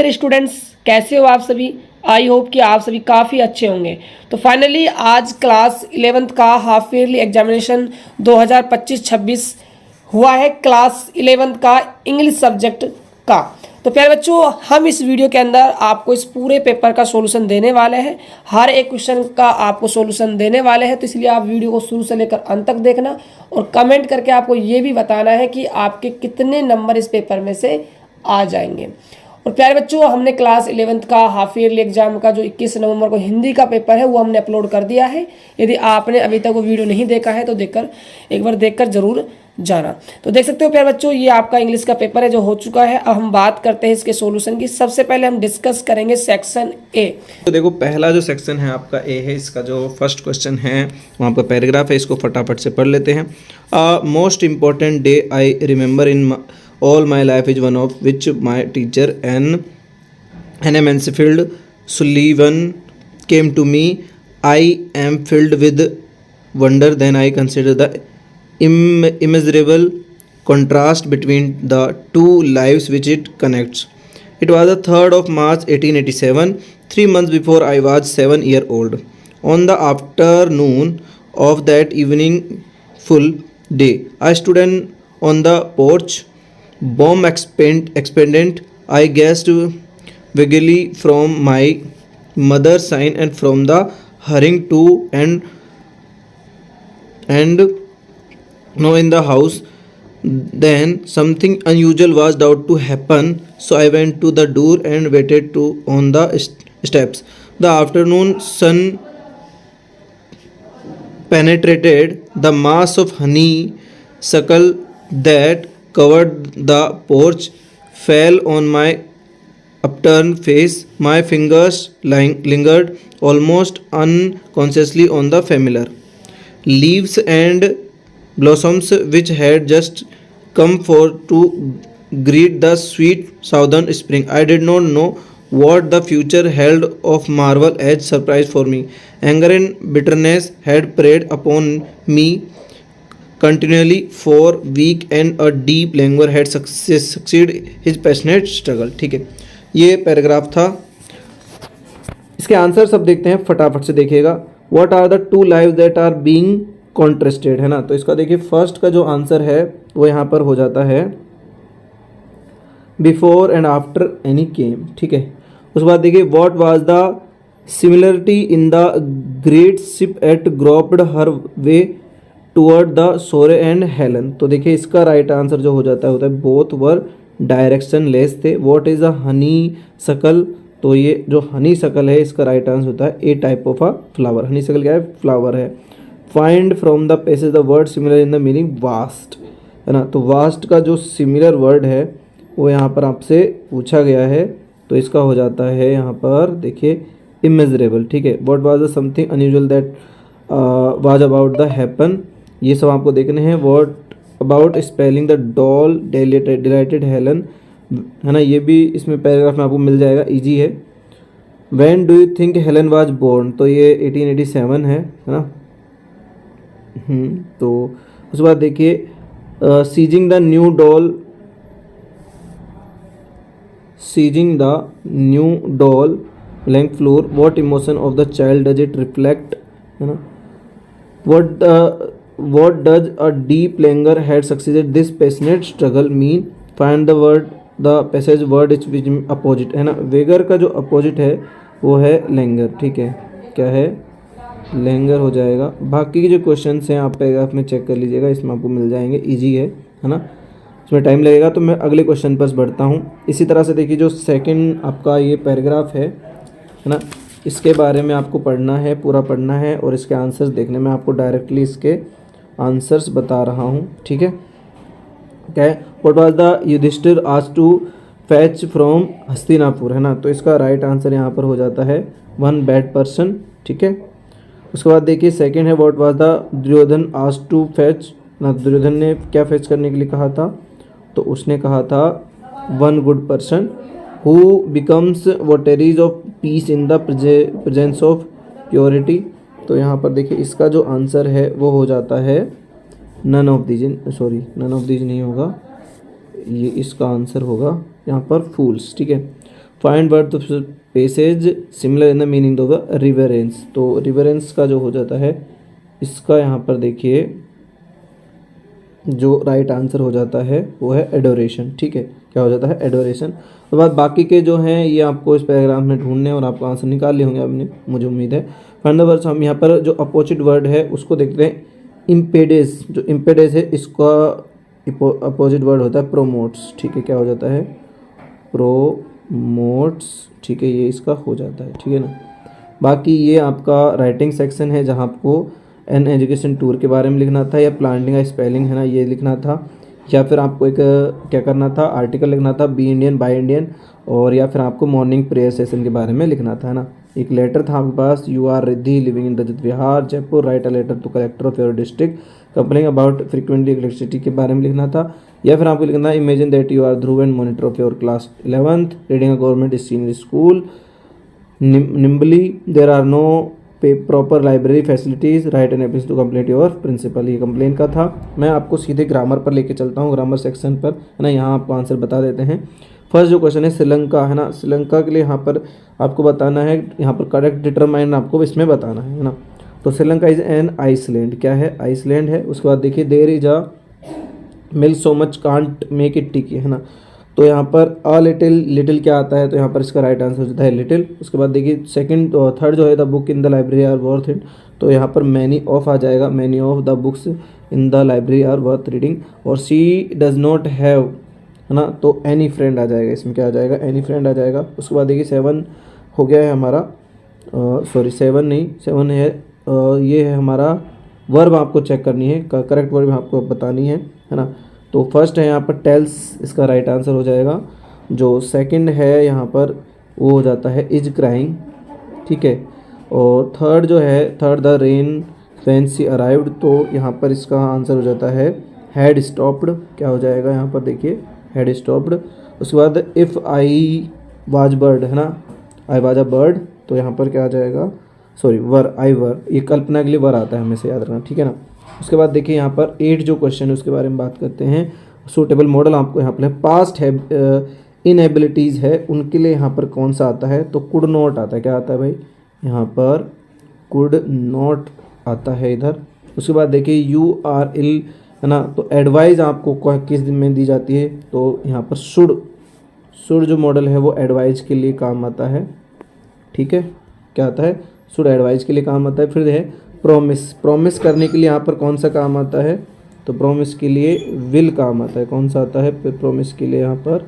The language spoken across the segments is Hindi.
डियर स्टूडेंट्स, कैसे हो आप सभी। आई होप कि आप सभी काफ़ी अच्छे होंगे। तो फाइनली आज क्लास 11th का हाफ ईयरली एग्जामिनेशन 2025-26 हुआ है, क्लास 11th का इंग्लिश सब्जेक्ट का। तो प्यारे बच्चों, हम इस वीडियो के अंदर आपको इस पूरे पेपर का सॉल्यूशन देने वाले हैं। हर एक क्वेश्चन का आपको सॉल्यूशन देने वाले हैं, तो इसलिए आप वीडियो को शुरू से लेकर अंत तक देखना और कमेंट करके आपको ये भी बताना है कि आपके कितने नंबर इस पेपर में से आ जाएंगे। और प्यारे बच्चों, हमने क्लास 11th का हाफ ईयरली एग्जाम का जो 21 नवंबर को हिंदी का पेपर है वो हमने अपलोड कर दिया है। यदि आपने अभी तक वो वीडियो नहीं देखा है तो एक बार देखकर जरूर जाना। तो देख सकते हो प्यारे बच्चों, ये आपका इंग्लिश का पेपर है जो हो चुका है। अब हम बात करते हैं इसके सॉल्यूशन की। सबसे पहले हम डिस्कस करेंगे सेक्शन ए। तो देखो, पहला जो सेक्शन है आपका ए है। इसका जो फर्स्ट क्वेश्चन है वहाँ पर पैराग्राफ है, इसको फटाफट से पढ़ लेते हैं। Most important day I remember in all my life is one of which my teacher Anna Mansfield Sullivan came to me. I am filled with wonder. Then I consider the immeasurable contrast between the two lives which it connects. It was the 3rd of March 1887, 3 months before I was 7 years old. On the afternoon of that evening full day, I stood on the porch, bomb expendant. I guessed vaguely from my mother's sign and from the hurrying to and no in the house. Then something unusual was about to happen, so I went to the door and waited on the steps. The afternoon sun penetrated the mass of honeysuckle that covered the porch, fell on my upturned face. My fingers lingered almost unconsciously on the familiar leaves and blossoms which had just come forth to greet the sweet southern spring. I did not know what the future held of marvel as surprise for me. Anger and bitterness had preyed upon me continually for week and a deep languor had succeeded his passionate struggle. ठीक है, ये पैराग्राफ था। इसके आंसर सब देखते हैं, फटाफट से देखिएगा। What are the two lives that are being contrasted, है ना। तो इसका देखिए फर्स्ट का जो आंसर है वो यहाँ पर हो जाता है before and after Annie came. ठीक है, उसके बाद देखिए what was the similarity in the great ship at groped her way toward the shore and Helen. तो देखिए इसका राइट आंसर जो हो जाता है होता है बोथ वर डायरेक्शन लेस थे। व्हाट इज अ हनी सकल, तो ये जो हनी सकल है इसका राइट आंसर होता है a type of a flower. Honeysuckle क्या है, फ्लावर है। Find from the passage the word similar in the meaning vast, है ना। तो वास्ट का जो सिमिलर वर्ड है वो यहाँ पर आपसे पूछा गया है, तो इसका हो जाता है यहाँ पर देखिए इमेजरेबल। ठीक है, what was the something unusual that was about the happen, ये सब आपको देखने हैं। What about spelling the doll dilated Helen, है ना, ये भी इसमें पैराग्राफ में आपको मिल जाएगा, इजी है। When do you think Helen was born, तो ये 1887 है ना। तो उसके बाद देखिए seizing the new doll blank floor, what emotion of the child does it reflect, है ना। What does a deep languor had succeeded this passionate struggle mean? Find the passage word which opposite, है ना। वेगर का जो अपोजिट है वो है लैंगर। ठीक है, क्या है, लैंगर हो जाएगा। बाकी के जो क्वेश्चंस हैं आप पैराग्राफ में चेक कर लीजिएगा, इसमें आपको मिल जाएंगे, इजी है ना। इसमें टाइम लगेगा तो मैं अगले क्वेश्चन पर बढ़ता हूँ। इसी तरह से देखिए जो सेकंड आपका ये पैराग्राफ है ना, इसके बारे में आपको पढ़ना है, पूरा पढ़ना है और इसके आंसर्स देखने में आपको डायरेक्टली इसके आंसर्स बता रहा हूँ। ठीक है, क्या है, what was the Yudhishthir asked to fetch from Hastinapur, है ना। तो इसका राइट आंसर यहाँ पर हो जाता है वन बैड पर्सन। ठीक है, उसके बाद देखिए सेकंड है what was the Duryodhan asked to fetch, ना दुर्योधन ने क्या फैच करने के लिए कहा था, तो उसने कहा था one good person who becomes votaries of peace in the presence of purity. तो यहाँ पर देखिए इसका जो आंसर है वो हो जाता है नन ऑफ दीज नहीं होगा, ये इसका आंसर होगा यहाँ पर फूल्स। ठीक है, find word of passage similar in the meaning of the reverence. तो रिवरेंस का जो हो जाता है इसका यहाँ पर देखिए जो राइट आंसर हो जाता है वो है एडोरेशन। ठीक है, क्या हो जाता है? एडोरेशन। तो बाद बाकी के जो हैं ये आपको इस पैराग्राफ में ढूंढने और आपको आंसर निकाल लिए होंगे आपने, मुझे उम्मीद है। फाइंड द वर्ड्स, हम यहाँ पर जो अपोजिट वर्ड है उसको देखते हैं। इम्पेडेस, जो इम्पेडेस है इसका अपोजिट वर्ड होता है प्रोमोट्स। ठीक है, क्या हो जाता है? प्रोमोट्स। ठीक है, ये इसका हो जाता है। ठीक है ना। बाकी ये आपका राइटिंग सेक्शन है जहाँ आपको एन एजुकेशन टूर के बारे में लिखना था, या प्लांटिंग का स्पेलिंग है ना ये लिखना था, या फिर आपको एक क्या करना था, आर्टिकल लिखना था, बी इंडियन बाय इंडियन, और या फिर आपको मॉर्निंग प्रेयर सेशन के बारे में लिखना था, है ना। एक लेटर था आपके पास, you are Riddhi living in Rajat Vihar Jaipur, write a letter to collector of your district complaining about frequently electricity के बारे में लिखना था, या फिर आपको लिखना था imagine that you are Dhruv and monitor of your class 11th reading a government senior school Nimbli, there are no proper library facilities, write an application to complaint your principal. ये कंप्लेन का था। मैं आपको सीधे ग्रामर पर लेके चलता हूँ, ग्रामर सेक्शन पर, है ना। यहाँ आपको आंसर बता देते हैं। फर्स्ट जो क्वेश्चन है श्रीलंका, है ना। श्रीलंका के लिए यहाँ पर आपको बताना है, यहाँ पर करेक्ट डिटरमाइन आपको इसमें बताना है ना। तो श्रीलंका इज एन आइसलैंड, क्या है? आइसलैंड है। उसके बाद देखिए there is a milk so much can't make it ticky, है ना। तो यहाँ पर अ लिटिल, लिटिल क्या आता है? तो यहाँ पर इसका राइट आंसर हो जाता है लिटिल। उसके बाद देखिए सेकंड और थर्ड जो है the book in the library are worth it, तो यहाँ पर मैनी ऑफ आ जाएगा, many of the books in the library are worth reading. और सी डज नॉट हैव, है ना, तो एनी फ्रेंड आ जाएगा, इसमें क्या आ जाएगा? एनी फ्रेंड आ जाएगा। उसके बाद देखिए 7 हो गया है हमारा, सॉरी 7 नहीं, 7 है ये है हमारा वर्ब, आपको चेक करनी है, करेक्ट वर्ब आपको बतानी है ना। तो फर्स्ट है यहाँ पर टेल्स, इसका राइट आंसर हो जाएगा। जो सेकंड है यहाँ पर वो हो जाता है इज क्राइंग। ठीक है, और थर्ड जो है, third the rain when she arrived, तो यहाँ पर इसका आंसर हो जाता है हैड स्टॉप्ड। क्या हो जाएगा यहाँ पर? देखिए हैड स्टॉप्ड। उसके बाद इफ़ आई वाज बर्ड, है ना, आई वाज अ बर्ड, तो यहाँ पर क्या आ जाएगा? सॉरी वर, आई वर, ये कल्पना के लिए वर आता है, हमेशा याद रखना। ठीक है ना। उसके बाद देखिए यहाँ पर 8 जो क्वेश्चन है उसके बारे में बात करते हैं। सूटेबल मॉडल आपको यहाँ पर पास्ट है, इनएबिलिटीज़ है उनके लिए यहाँ पर कौन सा आता है? तो कुड नॉट आता है। क्या आता है भाई? यहाँ पर कुड नॉट आता है इधर। उसके बाद देखिए यू आर इल, है ना, तो एडवाइस आपको किस दिन में दी जाती है? तो यहाँ पर शुड, शुड जो मॉडल है वो एडवाइस के लिए काम आता है। ठीक है, क्या आता है? शुड एडवाइस के लिए काम आता है। फिर है प्रॉमिस, प्रॉमिस करने के लिए यहाँ पर कौन सा काम आता है? तो प्रॉमिस के लिए विल काम आता है। कौन सा आता है? प्रॉमिस के लिए यहाँ पर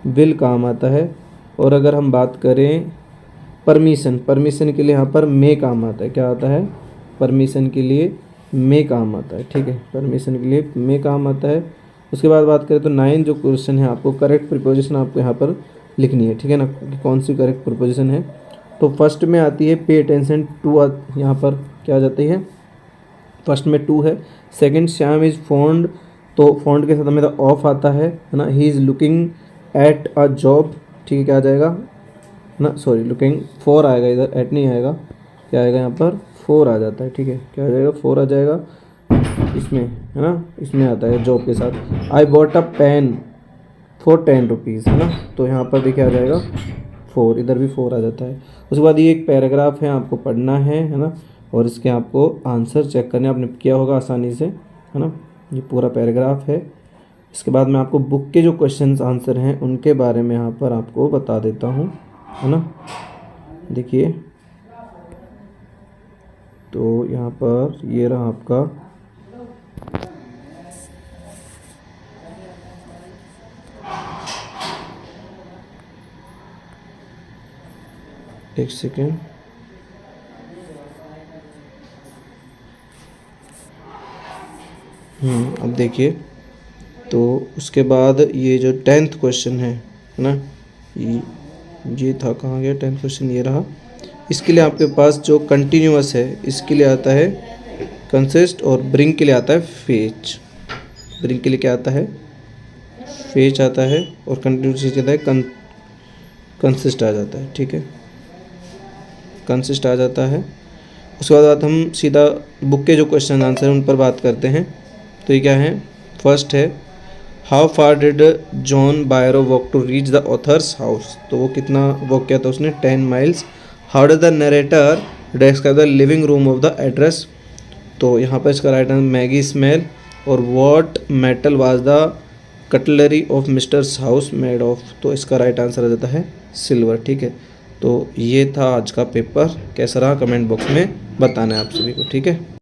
विल काम आता है। और अगर हम बात करें परमिशन, परमिशन के लिए यहाँ पर मे काम आता है। क्या आता है? परमिशन के लिए मे काम आता है। ठीक है, परमिशन के लिए मे काम आता है। उसके बाद बात करें तो 9 जो क्वेश्चन है आपको करेक्ट प्रीपोजिशन आपको यहाँ पर लिखनी है। ठीक है ना, कि कौन सी करेक्ट प्रीपोजिशन है। तो फर्स्ट में आती है पे अटेंशन टू, यहाँ पर क्या आ जाती है? फर्स्ट में टू है। सेकंड श्याम इज़ फॉन्ड, तो फॉन्ड के साथ हमें ऑफ आता है ना। He is looking at a job, ठीक है, क्या आ जाएगा ना, सॉरी लुकिंग 4 आएगा इधर, एट नहीं आएगा, क्या आएगा यहाँ पर? 4 आ जाता है। ठीक है, क्या आ जाएगा? 4 आ जाएगा इसमें, है ना, इसमें आता है जॉब के साथ। I bought a pen for 10 rupees, है ना, तो यहाँ पर देखिए आ जाएगा 4, इधर भी 4 आ जाता है। उसके बाद ये एक पैराग्राफ है, आपको पढ़ना है ना, और इसके आपको आंसर चेक करने आपने किया होगा आसानी से, है ना। ये पूरा पैराग्राफ है। इसके बाद मैं आपको बुक के जो क्वेश्चंस आंसर हैं उनके बारे में यहाँ पर आपको बता देता हूँ, है ना। देखिए तो यहाँ पर ये रहा आपका एक सेकेंड, अब देखिए तो उसके बाद ये जो 10th क्वेश्चन है ना, ये था, कहाँ गया 10th क्वेश्चन? ये रहा। इसके लिए आपके पास जो कंटिन्यूअस है इसके लिए आता है कंसिस्ट, और ब्रिंग के लिए आता है फेच। ब्रिंग के लिए क्या आता है? फेच आता है, और कंटिन्यूअस के लिए आता है कंसिस्ट आ जाता है। ठीक है, कंसिस्ट आ जाता है। उसके बाद हम सीधा बुक के जो क्वेश्चन आंसर उन पर बात करते हैं। तो ये क्या है? फर्स्ट है how far did John Byro walk to reach the author's house, तो वो कितना वॉक किया था उसने 10 miles. How does the narrator describe the living room of the address, तो यहाँ पर इसका राइट आंसर मैगी स्मेल। और what metal was the cutlery of mister's house made of, तो इसका राइट आंसर आ जाता है सिल्वर। ठीक है, तो ये था आज का पेपर। कैसा रहा कमेंट बॉक्स में बताना है आप सभी को। ठीक है।